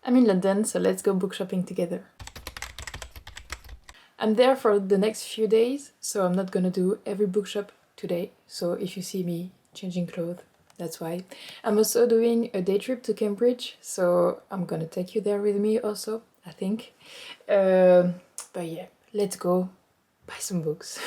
I'm in London, so let's go book shopping together. I'm there for the next few days, so I'm not gonna do every bookshop today. So if you see me changing clothes, that's why. I'm also doing a day trip to Cambridge, so I'm gonna take you there with me also, I think. But yeah, let's go buy some books.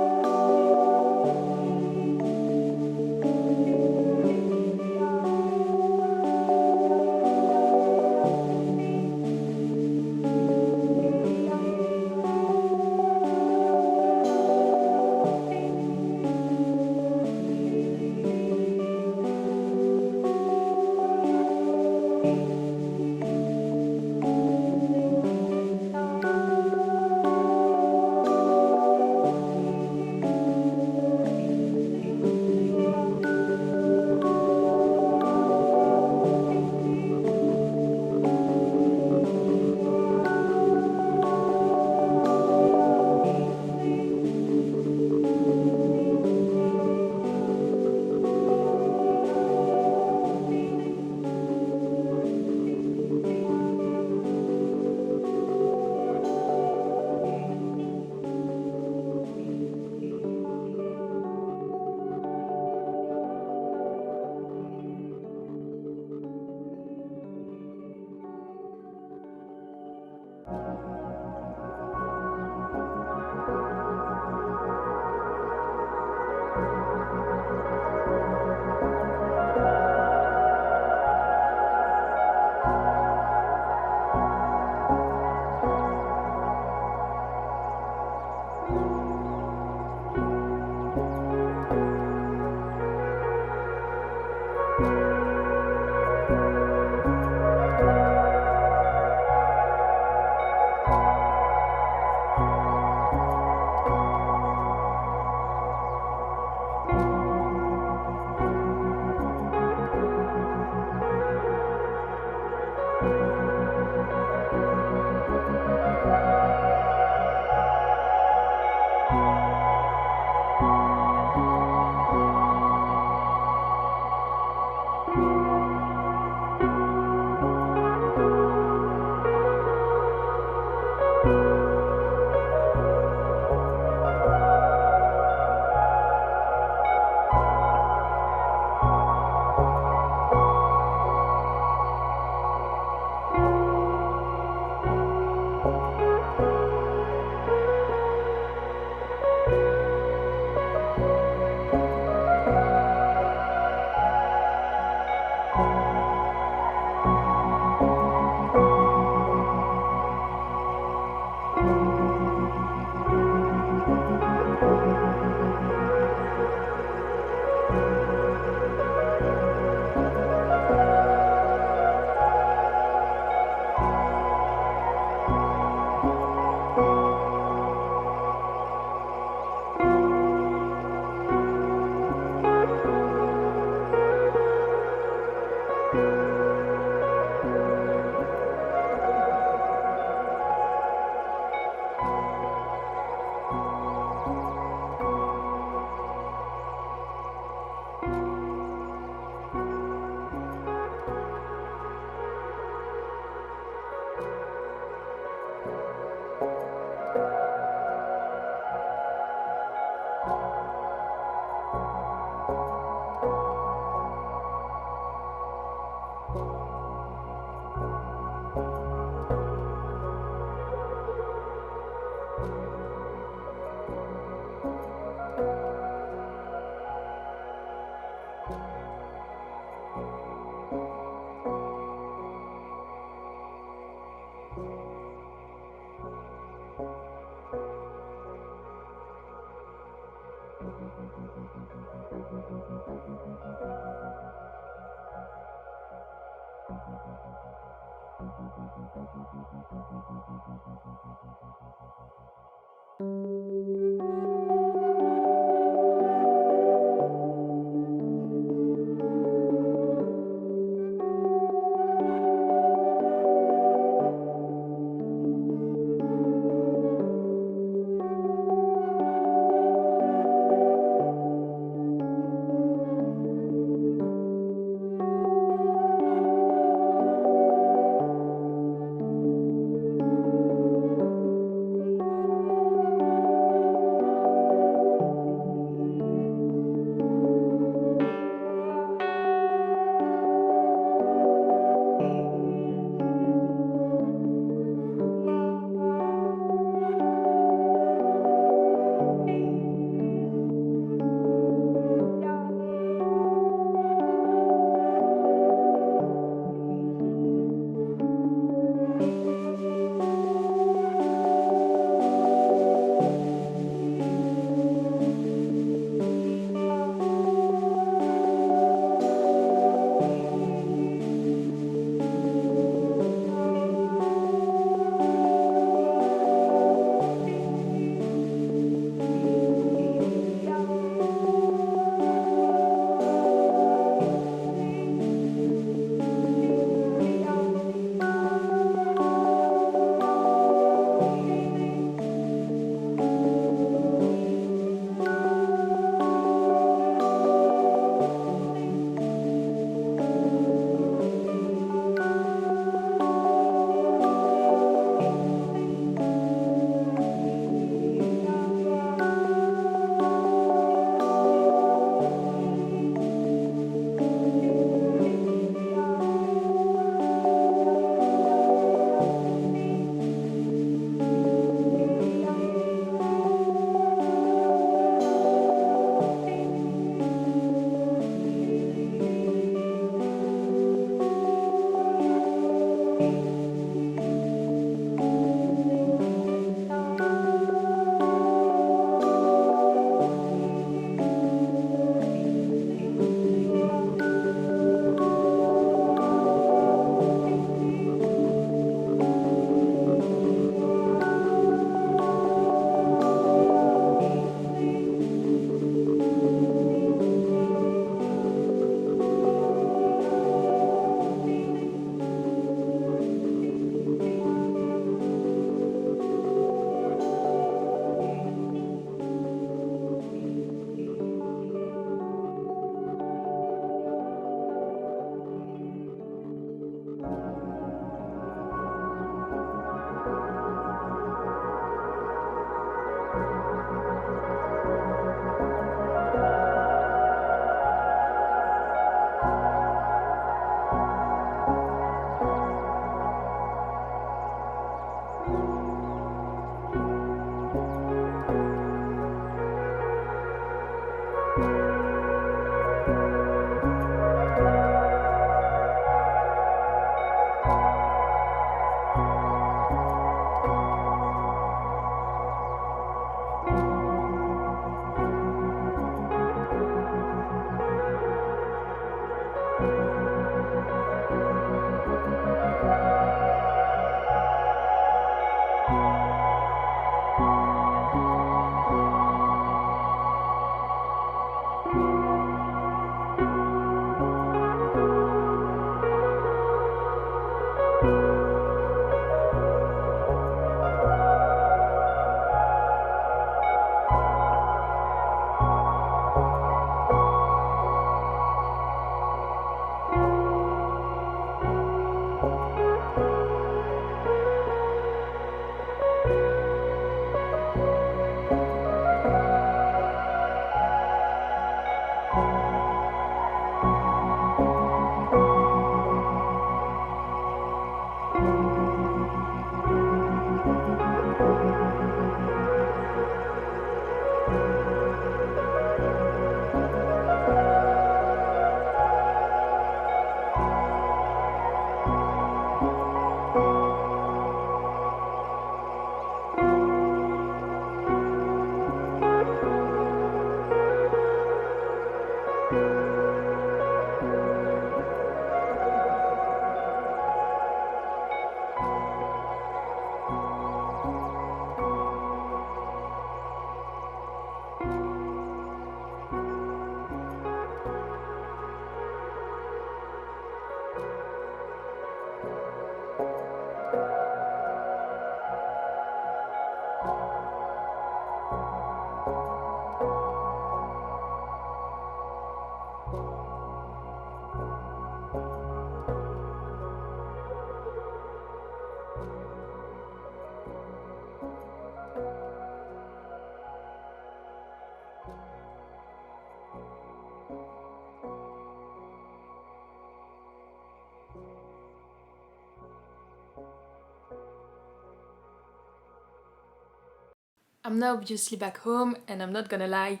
I'm now obviously back home, and I'm not gonna lie,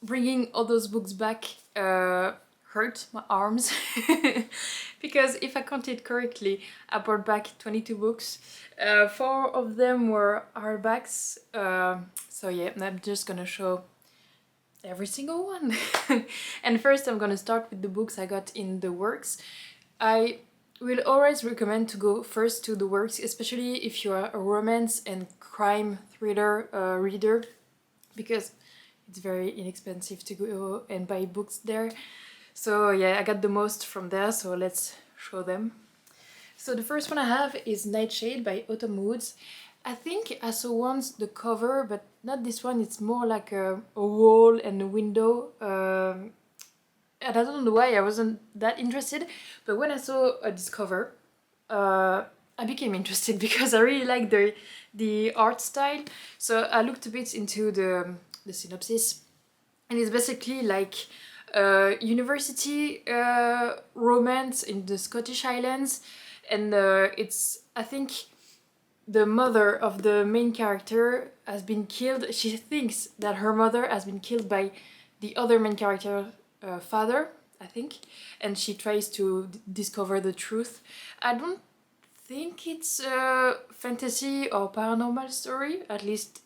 bringing all those books back hurt my arms because if I counted correctly, I brought back 22 books. 4 of them were hardbacks, so yeah, I'm just gonna show every single one. And first I'm gonna start with the books I got in the works. I will always recommend to go first to the works, especially if you are a romance and crime thriller reader, because it's very inexpensive to go and buy books there. So yeah, I got the most from there, so let's show them. So the first one I have is Nightshade by Autumn Woods. I think I saw once the cover, but not this one. It's more like a wall and a window. And I don't know why I wasn't that interested, but when I saw this cover, I became interested because I really like the art style. So I looked a bit into the synopsis, and it's basically like university romance in the Scottish Highlands, and it's, I think, the mother of the main character has been killed. She thinks that her mother has been killed by the other main character father, I think, and she tries to discover the truth. I don't think it's a fantasy or paranormal story, at least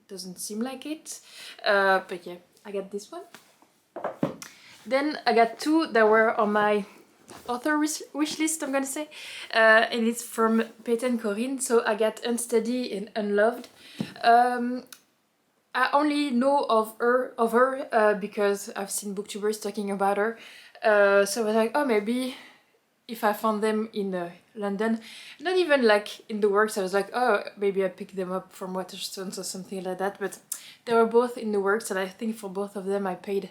doesn't seem like it, but yeah, I got this one. Then I got 2 that were on my author wish list, I'm gonna say, and it's from Peyton Corinne. So I got Unsteady and Unloved. I only know of her because I've seen booktubers talking about her, so I was like, oh, maybe if I found them in London, not even like in the works, I was like, oh, maybe I picked them up from Waterstones or something like that, but they were both in the works, and I think for both of them I paid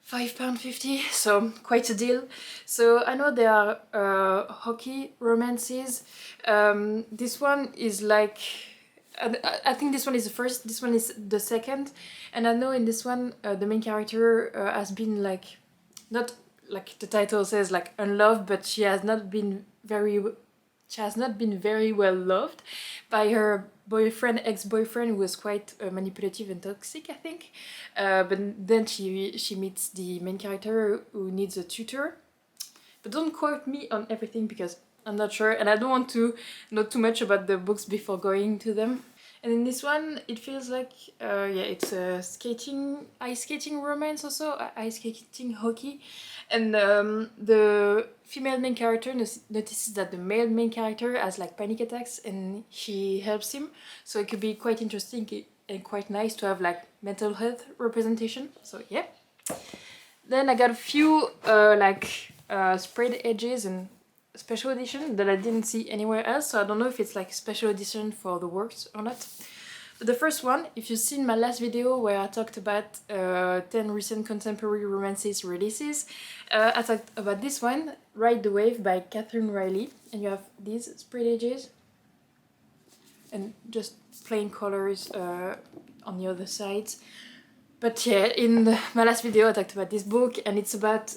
£5.50, so quite a deal. So I know they are hockey romances. This one is like, I think this one is the first, this one is the second, and I know in this one the main character has been like, not like the title says, like unloved, but she has not been very well loved by her ex-boyfriend, who was quite manipulative and toxic, I think. But then she meets the main character who needs a tutor. But don't quote me on everything because I'm not sure, and I don't want to know too much about the books before going to them. And in this one, it feels like, yeah, it's a ice skating romance also, ice skating hockey. And the female main character notices that the male main character has like panic attacks, and she helps him. So it could be quite interesting and quite nice to have like mental health representation. So yeah. Then I got a few sprayed edges and special edition that I didn't see anywhere else, so I don't know if it's like special edition for the works or not. But the first one, if you've seen my last video where I talked about 10 recent contemporary romances releases, I talked about this one, Ride the Wave by Catherine Riley, and you have these sprayed edges and just plain colors on the other sides. But yeah, in my last video I talked about this book, and it's about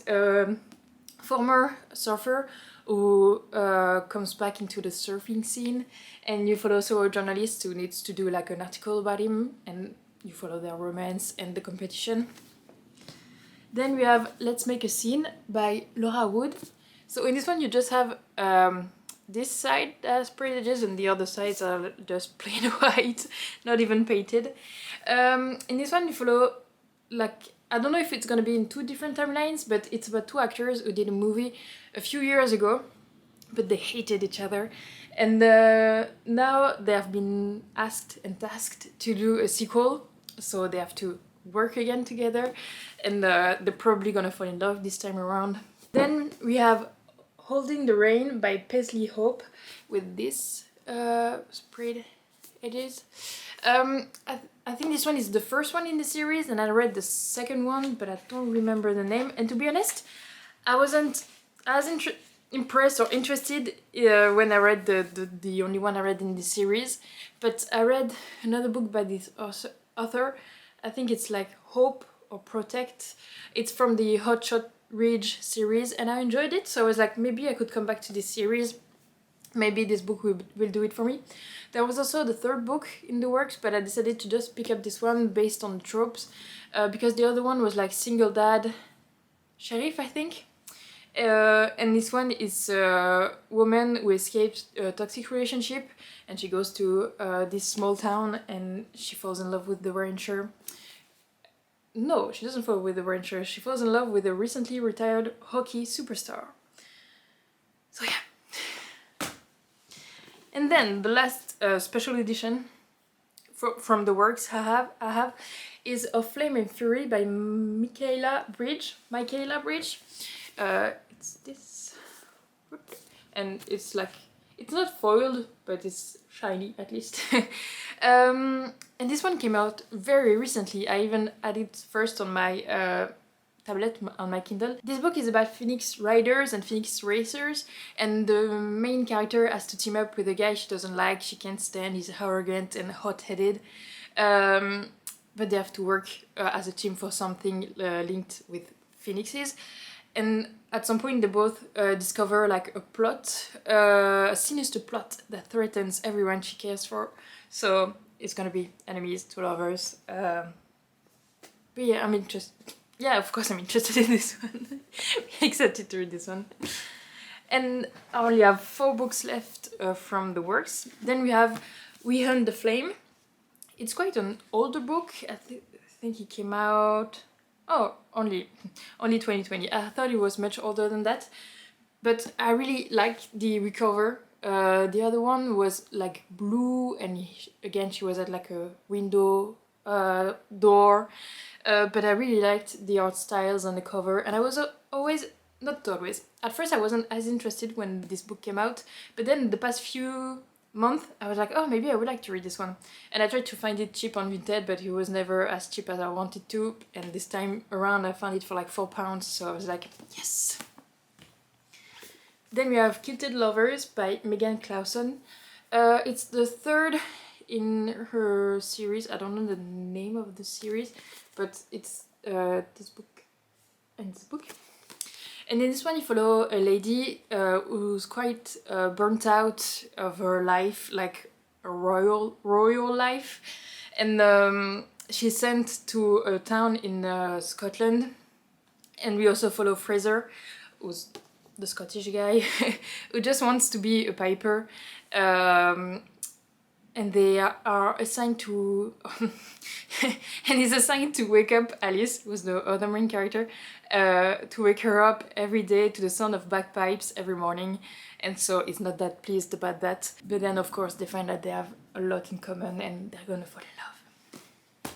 former surfer who comes back into the surfing scene, and you follow also a journalist who needs to do like an article about him, and you follow their romance and the competition. Then we have Let's Make a Scene by Laura Wood. So in this one you just have this side has sprayed edges and the other sides are just plain white, not even painted. In this one you follow like I don't know if it's gonna be in 2 different timelines, but it's about 2 actors who did a movie a few years ago, but they hated each other. And now they have been asked and tasked to do a sequel, so they have to work again together, and they're probably gonna fall in love this time around. Then we have Holding the Rain by Paisley Hope with this sprayed edges. I think this one is the first one in the series, and I read the second one, but I don't remember the name. And to be honest, I wasn't as impressed or interested when I read the only one I read in this series. But I read another book by this author. I think it's like Hope or Protect. It's from the Hotshot Ridge series, and I enjoyed it, so I was like, maybe I could come back to this series. Maybe this book will do it for me. There was also the 3rd book in the works, but I decided to just pick up this one based on tropes, because the other one was like single dad sheriff, I think. And this one is a woman who escapes a toxic relationship, and she goes to this small town and she falls in love with the rancher. No, she doesn't fall with the rancher. She falls in love with a recently retired hockey superstar. So yeah. And then the last special edition from the works I have is Of Flame and Fury by Michaela Bridge. It's this, and it's like, it's not foiled, but it's shiny at least. And this one came out very recently. I even had it first on my tablet, on my Kindle. This book is about Phoenix riders and Phoenix racers, and the main character has to team up with a guy she doesn't like, she can't stand, he's arrogant and hot-headed. But they have to work as a team for something linked with phoenixes. And at some point they both discover like a plot, a sinister plot that threatens everyone she cares for. So it's gonna be enemies to lovers. But yeah, I'm interested. Yeah, of course I'm interested in this one. Excited to read this one. And I only have 4 books left from the works. Then we have We Hunt the Flame. It's quite an older book. I think it came out... Oh, only 2020. I thought it was much older than that. But I really liked the recover. The other one was like blue, and again she was at like a window door. But I really liked the art styles on the cover, and I was not always. At first I wasn't as interested when this book came out, but then the past few months I was like, oh, maybe I would like to read this one. And I tried to find it cheap on Vinted, but it was never as cheap as I wanted to, and this time around I found it for like £4, so I was like, yes! Then we have Kilted Lovers by Megan Clausen. It's the 3rd in her series. I don't know the name of the series, but it's this book and this book. And in this one you follow a lady who's quite burnt out of her life, like a royal life. And she's sent to a town in Scotland. And we also follow Fraser, who's the Scottish guy, who just wants to be a piper. And they are assigned to... and he's assigned to wake up Alice, who's the other main character, to wake her up every day to the sound of bagpipes every morning. And so he's not that pleased about that. But then of course they find that they have a lot in common and they're gonna fall in love.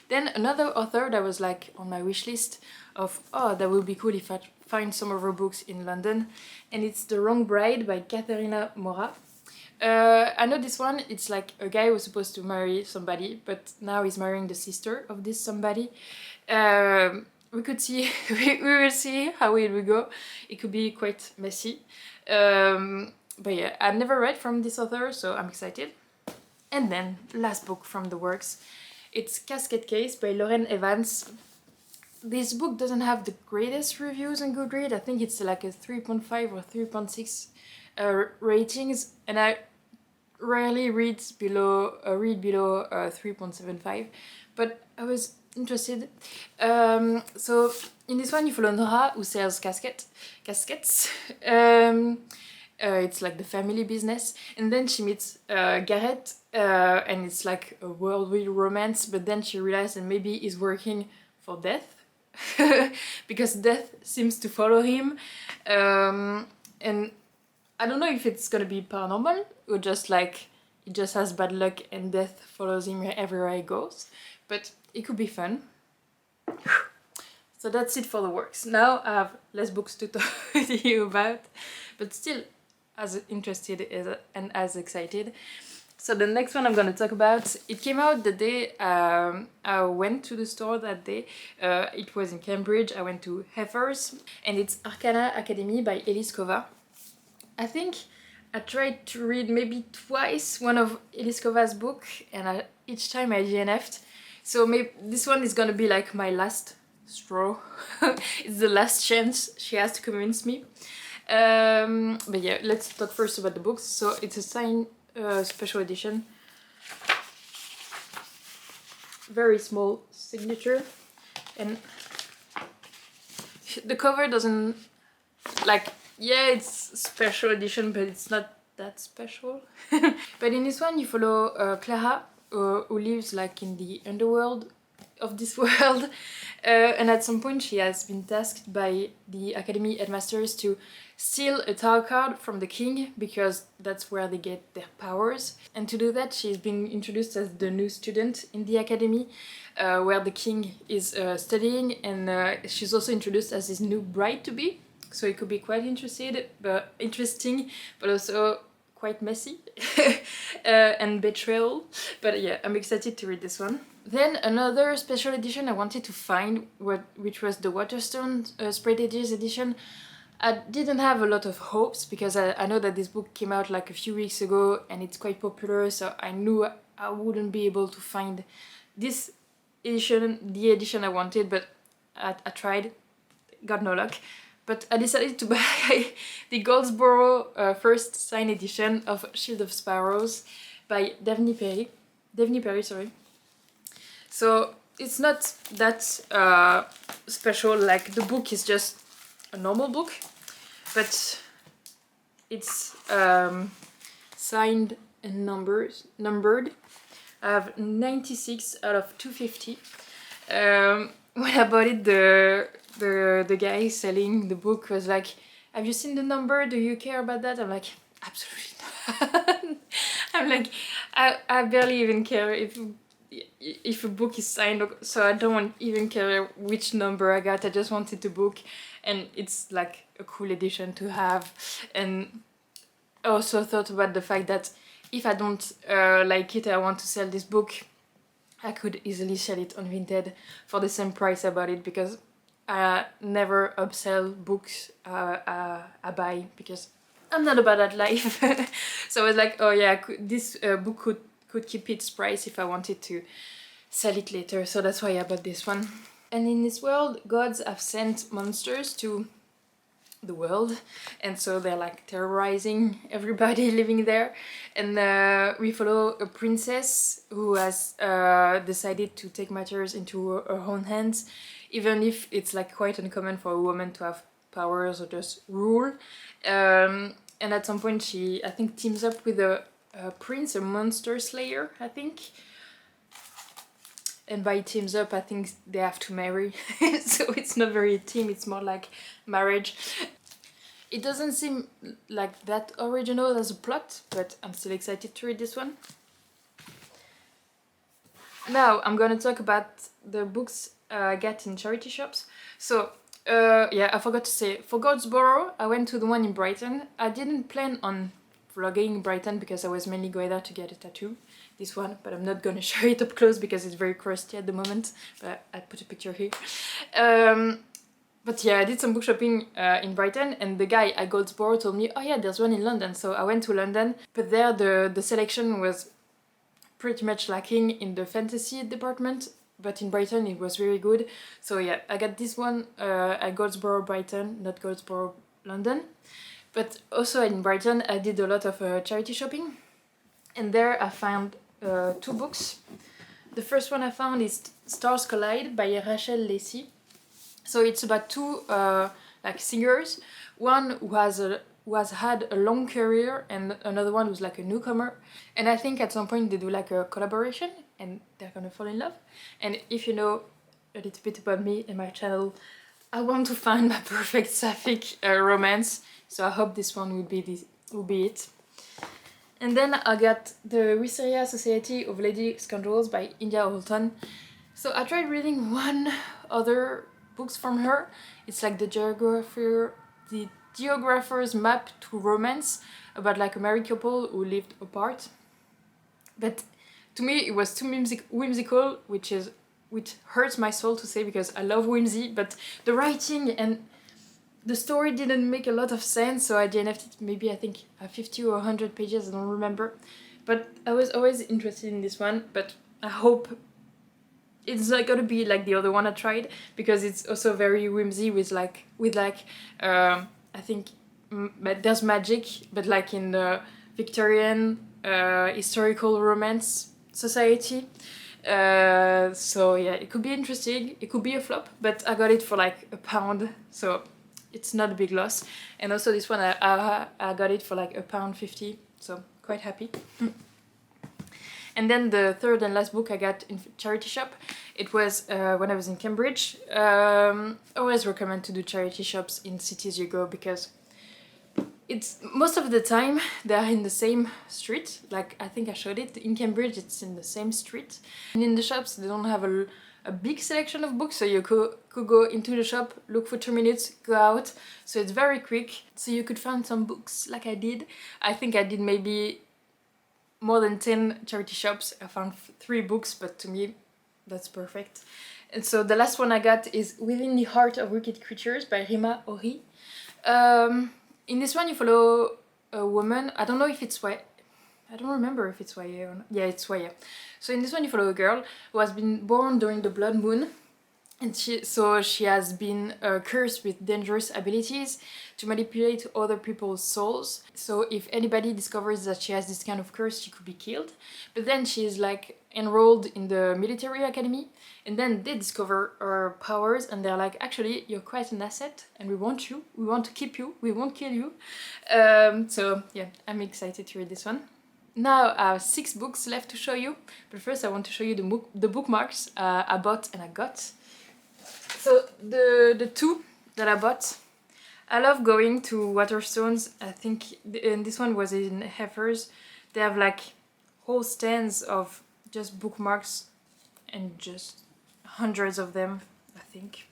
Then another author that was like on my wish list of, oh, that would be cool if I find some of her books in London, and it's The Wrong Bride by Katharina Mora. I know this one, it's like a guy who's supposed to marry somebody, but now he's marrying the sister of this somebody. We could see, we will see how it will go. It could be quite messy. But yeah, I've never read from this author, so I'm excited. And then, last book from the works. It's Casket Case by Lauren Evans. This book doesn't have the greatest reviews on Goodreads. I think it's like a 3.5 or 3.6 ratings, and I rarely read below 3.75, but I was interested. So in this one you follow Nora, who sells caskets. It's like the family business, and then she meets Garrett, and it's like a whirlwind romance, but then she realizes that maybe he's working for death because death seems to follow him, and I don't know if it's gonna be paranormal or just like he just has bad luck and death follows him everywhere he goes, but it could be fun. So that's it for the works. Now I have less books to talk to you about, but still as interested and as excited. So the next one I'm gonna talk about, it came out the day I went to the store that day. It was in Cambridge. I went to Heifer's, and it's Arcana Academy by Elise Kova. I think I tried to read maybe twice one of Elise Kova's book, and each time I DNF'd. So maybe this one is gonna be like my last straw. It's the last chance she has to convince me. But yeah, let's talk first about the books. So it's a signed special edition. Very small signature, and the cover doesn't, like, yeah, it's special edition, but it's not that special. But in this one you follow Clara, who lives like in the underworld of this world, and at some point she has been tasked by the academy headmasters to steal a tarot card from the king, because that's where they get their powers. And to do that she's been introduced as the new student in the academy, where the king is studying, and she's also introduced as his new bride-to-be. So it could be quite interesting, but also quite messy and betrayal. But yeah, I'm excited to read this one. Then another special edition I wanted to find, which was the Waterstones Spread Edges edition. I didn't have a lot of hopes because I know that this book came out like a few weeks ago and it's quite popular, so I knew I wouldn't be able to find this edition, the edition I wanted, but I tried, got no luck. But I decided to buy the Goldsboro first signed edition of Shield of Sparrows by Daphne Perry, sorry. So it's not that special, like the book is just a normal book, but it's signed and numbered. I have 96 out of 250. When I bought it, the guy selling the book was like, "Have you seen the number? Do you care about that?" I'm like, "Absolutely not." I'm like, I barely even care if a book is signed, so I don't even care which number I got. I just wanted the book, and it's like a cool edition to have. And I also thought about the fact that if I don't like it, I want to sell this book, I could easily sell it on Vinted for the same price I bought it, because I never upsell books I buy, because I'm not about that life. So I was like, oh yeah, this book could keep its price if I wanted to sell it later, so that's why I bought this one. And in this world, gods have sent monsters to the world, and so they're like terrorizing everybody living there. And we follow a princess who has decided to take matters into her own hands, even if it's like quite uncommon for a woman to have powers or just rule. And at some point she, I think, teams up with a prince, a monster slayer, I think. And by teams up, I think they have to marry. So it's not very a team, it's more like marriage. It doesn't seem like that original as a plot, but I'm still excited to read this one. Now I'm gonna talk about the books I got in charity shops. So yeah, I forgot to say, for Goldsboro, I went to the one in Brighton. I didn't plan on vlogging Brighton because I was mainly going there to get a tattoo, this one, but I'm not gonna show it up close because it's very crusty at the moment, but I put a picture here. But yeah, I did some book shopping in Brighton, and the guy at Goldsboro told me, oh yeah, there's one in London, so I went to London, but there the selection was pretty much lacking in the fantasy department, but in Brighton it was very good. So yeah, I got this one at Goldsboro Brighton, not Goldsboro London. But also in Brighton I did a lot of charity shopping, and there I found 2 books. The first one I found is Stars Collide by Rachel Lacey. So it's about 2 like singers, one who has had a long career and another one who's like a newcomer. And I think at some point they do like a collaboration and they're gonna fall in love. And if you know a little bit about me and my channel. I want to find my perfect sapphic romance, so I hope this one will be it. And then I got the Wisteria Society of Lady Scoundrels by India Holton. So I tried reading one other books from her. It's like the Geographer's Map to Romance, about like a married couple who lived apart. But to me it was too whimsical, which hurts my soul to say because I love whimsy, but the writing and the story didn't make a lot of sense, so I DNF'd it maybe I think 50 or 100 pages, I don't remember. But I was always interested in this one, but I hope it's not gonna be like the other one I tried, because it's also very whimsy with I think there's magic, but like in the Victorian historical romance society. So yeah, it could be interesting, it could be a flop, but I got it for like £1, so it's not a big loss. And also this one I got it for like £1.50, so quite happy. And then the third and last book I got in charity shop. It was when I was in Cambridge. I always recommend to do charity shops in cities you go, because it's most of the time they are in the same street. Like I think I showed it in Cambridge, it's in the same street. And in the shops they don't have a big selection of books, so you could go into the shop, look for 2 minutes, go out. So it's very quick. So you could find some books like I did. I think I did maybe more than 10 charity shops. I found 3 books, but to me that's perfect. And so the last one I got is Within the Heart of Wicked Creatures by Rima Ori. In this one you follow a woman, I don't know if it's YA, I don't remember if it's YA or not. Yeah, it's YA. So in this one you follow a girl who has been born during the blood moon, and she has been cursed with dangerous abilities to manipulate other people's souls. So if anybody discovers that she has this kind of curse, she could be killed. But then she is like enrolled in the military academy, and then they discover her powers, and they're like, actually you're quite an asset and we want you, we want to keep you, we won't kill you. So yeah, I'm excited to read this one. Now I have 6 books left to show you, but first I want to show you the bookmarks I bought and I got. So the 2 that I bought, I love going to Waterstones. I think and this one was in Heifers. They have like whole stands of just bookmarks, and just hundreds of them, I think.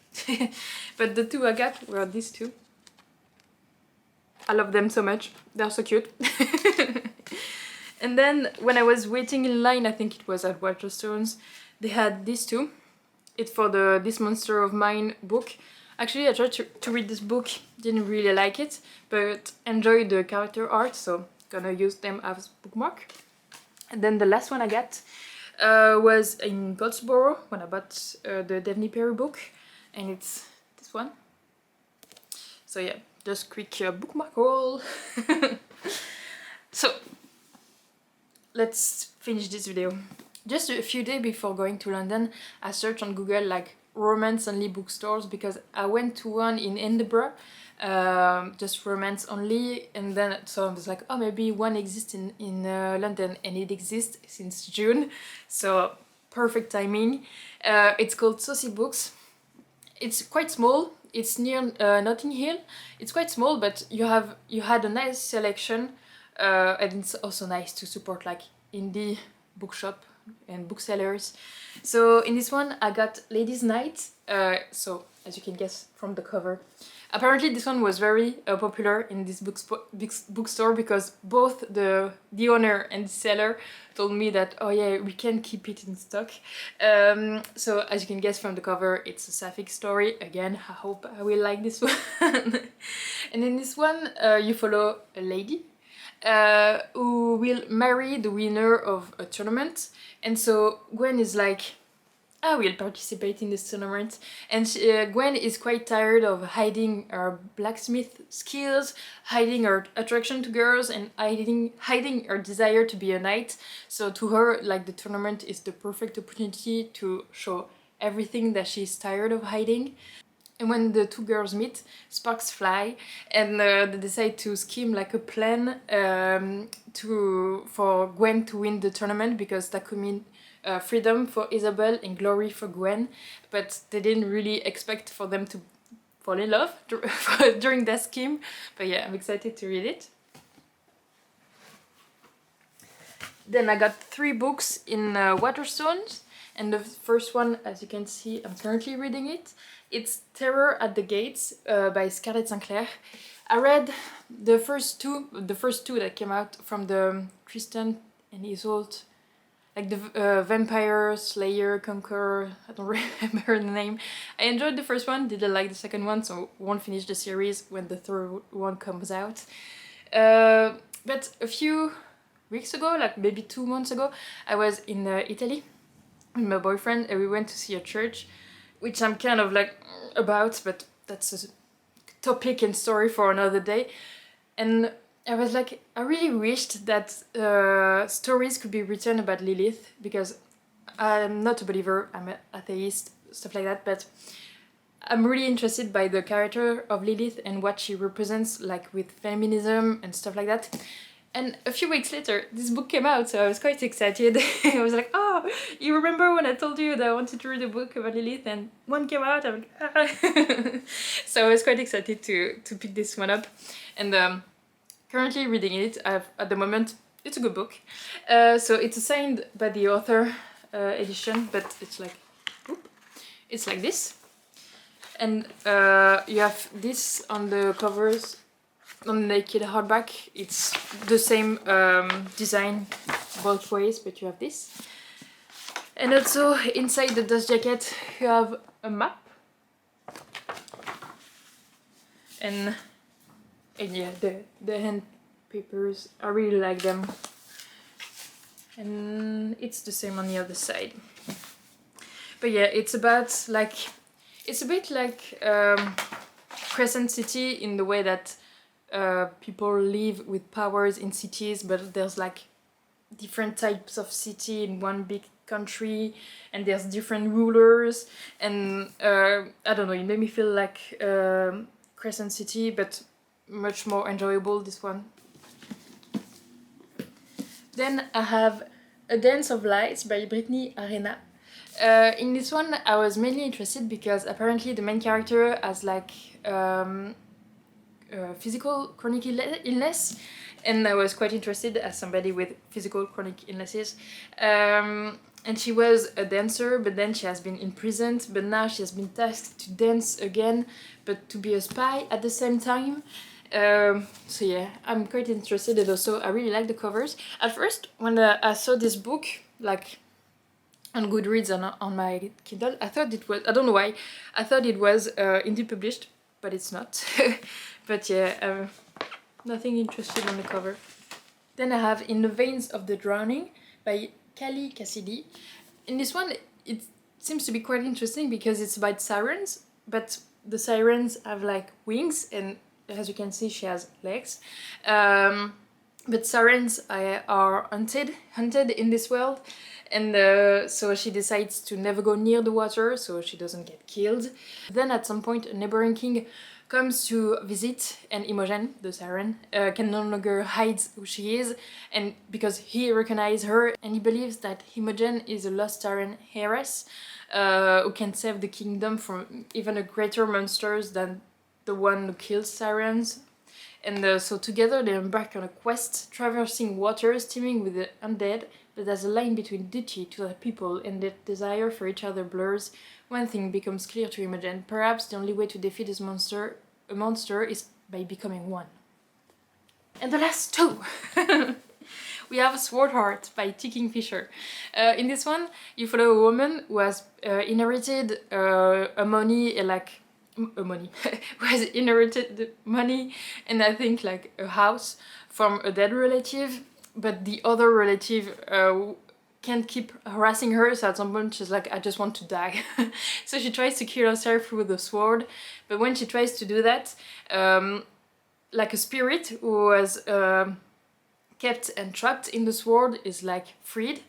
But the 2 I got were these 2. I love them so much, they're so cute. And then when I was waiting in line, I think it was at Waterstones, they had these 2. It's for the This Monster of Mine book. Actually I tried to read this book, didn't really like it, but enjoyed the character art, so gonna use them as bookmark. And then the last one I got was in Goldsboro when I bought the Daphne Perry book, and it's this one. So yeah, just quick bookmark haul. So let's finish this video. Just a few days before going to London, I searched on Google like romance only bookstores, because I went to one in Edinburgh, just romance only, and then so I was like, oh, maybe one exists in London, and it exists since June, so perfect timing. It's called Sussy Books. It's quite small. It's near Notting Hill. It's quite small, but you had a nice selection, and it's also nice to support like indie bookshop and booksellers. So in this one I got Ladies' Night. So as you can guess from the cover, apparently this one was very popular in this bookstore, because both the owner and the seller told me that, oh yeah, we can keep it in stock. So as you can guess from the cover, it's a sapphic story. Again, I hope I will like this one. And in this one you follow a lady who will marry the winner of a tournament. And so Gwen is like, I will participate in this tournament. And Gwen is quite tired of hiding her blacksmith skills, hiding her attraction to girls, and hiding her desire to be a knight. So to her, like, the tournament is the perfect opportunity to show everything that she's tired of hiding. And when the 2 girls meet, sparks fly, and they decide to scheme like a plan for Gwen to win the tournament, because that could mean freedom for Isabel and glory for Gwen, but they didn't really expect for them to fall in love during that scheme. But yeah, I'm excited to read it. Then I got 3 books in Waterstones, and the first one, as you can see, I'm currently reading it. It's Terror at the Gates by Scarlett Sinclair. I read the first two that came out from the Tristan and Isolde, like the Vampire Slayer Conqueror, I don't remember the name. I enjoyed the first one, didn't like the second one, so won't finish the series when the third one comes out. But a few weeks ago, like maybe 2 months ago, I was in Italy with my boyfriend and we went to see a church, which I'm kind of like about, but that's a topic and story for another day. And I was like, I really wished that stories could be written about Lilith, because I'm not a believer, I'm an atheist, stuff like that, but I'm really interested by the character of Lilith and what she represents, like with feminism and stuff like that. And a few weeks later, this book came out, so I was quite excited. I was like, oh, you remember when I told you that I wanted to read a book about Lilith, and one came out? I'm like, ah. So I was quite excited to pick this one up. And currently reading it. At the moment, it's a good book. So it's signed by the author edition, but it's like, it's like this. And you have this on the covers, on the naked hardback. It's the same design both ways, but you have this. And also inside the dust jacket you have a map. And yeah, the hand papers, I really like them. And it's the same on the other side. But yeah, it's about like, it's a bit like Crescent City in the way that people live with powers in cities, but there's like different types of city in one big country, and there's different rulers, and I don't know, it made me feel like Crescent City, but much more enjoyable, this one. Then I have A Dance of Lights by Brittany Arena. In this one I was mainly interested because apparently the main character has like physical chronic illness, and I was quite interested as somebody with physical chronic illnesses. And she was a dancer, but then she has been imprisoned, but now she has been tasked to dance again, but to be a spy at the same time. So yeah, I'm quite interested, and also I really like the covers. At first, when I saw this book, like on Goodreads and on my Kindle, I thought it was, I don't know why, I thought it was indie published, but it's not. But yeah, nothing interesting on the cover. Then I have In the Veins of the Drowning by Callie Cassidy. In this one, it seems to be quite interesting because it's about sirens, but the sirens have like wings, and as you can see, she has legs. But sirens are hunted in this world, and so she decides to never go near the water so she doesn't get killed. Then at some point, a neighboring king comes to visit, and Imogen, the siren, can no longer hide who she is, and because he recognizes her, and he believes that Imogen is a lost siren heiress who can save the kingdom from even a greater monsters than the one who kills sirens. And so together they embark on a quest, traversing waters teeming with the undead, but as a line between duty to other people and their desire for each other blurs, one thing becomes clear to Imogen: perhaps the only way to defeat a monster is by becoming one. And the last two! We have Sword Heart by T. Kingfisher. In this one, you follow a woman who has inherited who has inherited money and I think like a house from a dead relative, but the other relative can't keep harassing her, so at some point she's like, I just want to die. So she tries to kill herself with the sword, but when she tries to do that, like a spirit who was kept and trapped in the sword is like freed,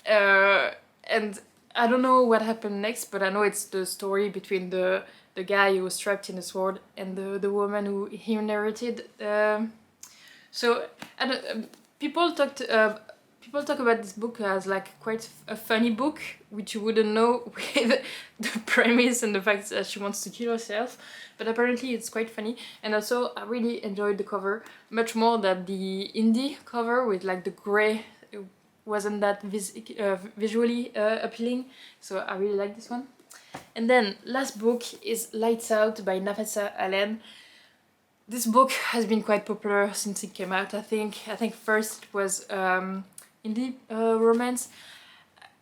and I don't know what happened next, but I know it's the story between the guy who was trapped in the sword and the woman who he inherited. So I don't, people People talk about this book as like quite a funny book, which you wouldn't know with the premise and the fact that she wants to kill herself, but apparently it's quite funny. And also I really enjoyed the cover, much more than the indie cover with like the grey. It wasn't that visually appealing, so I really like this one. And then last book is Lights Out by Nafessa Allen. This book has been quite popular since it came out. I think first it was indie romance,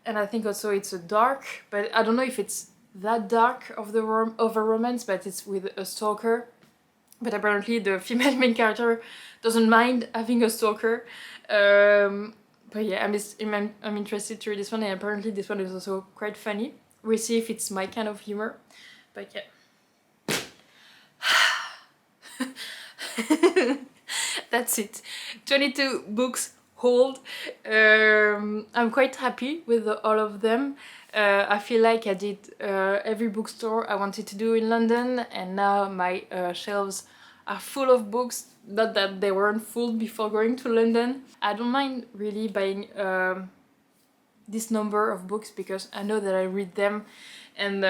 and I think also it's a dark, but I don't know if it's that dark of a romance, but it's with a stalker. But apparently the female main character doesn't mind having a stalker. But yeah, I'm interested to read this one, and apparently this one is also quite funny. We'll see if it's my kind of humor, but yeah. That's it. 22 books hauled. I'm quite happy with all of them. I feel like I did every bookstore I wanted to do in London, and now my shelves are full of books. Not that they weren't full before going to London. I don't mind really buying this number of books because I know that I read them, and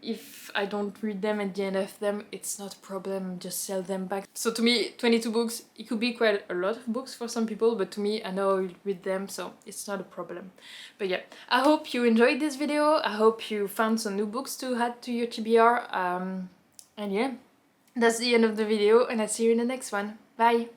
if I don't read them at the end of them, it's not a problem, just sell them back. So to me, 22 books, it could be quite a lot of books for some people, but to me, I know I will read them, so it's not a problem. But yeah, I hope you enjoyed this video. I hope you found some new books to add to your TBR. And yeah, that's the end of the video, and I'll see you in the next one. Bye!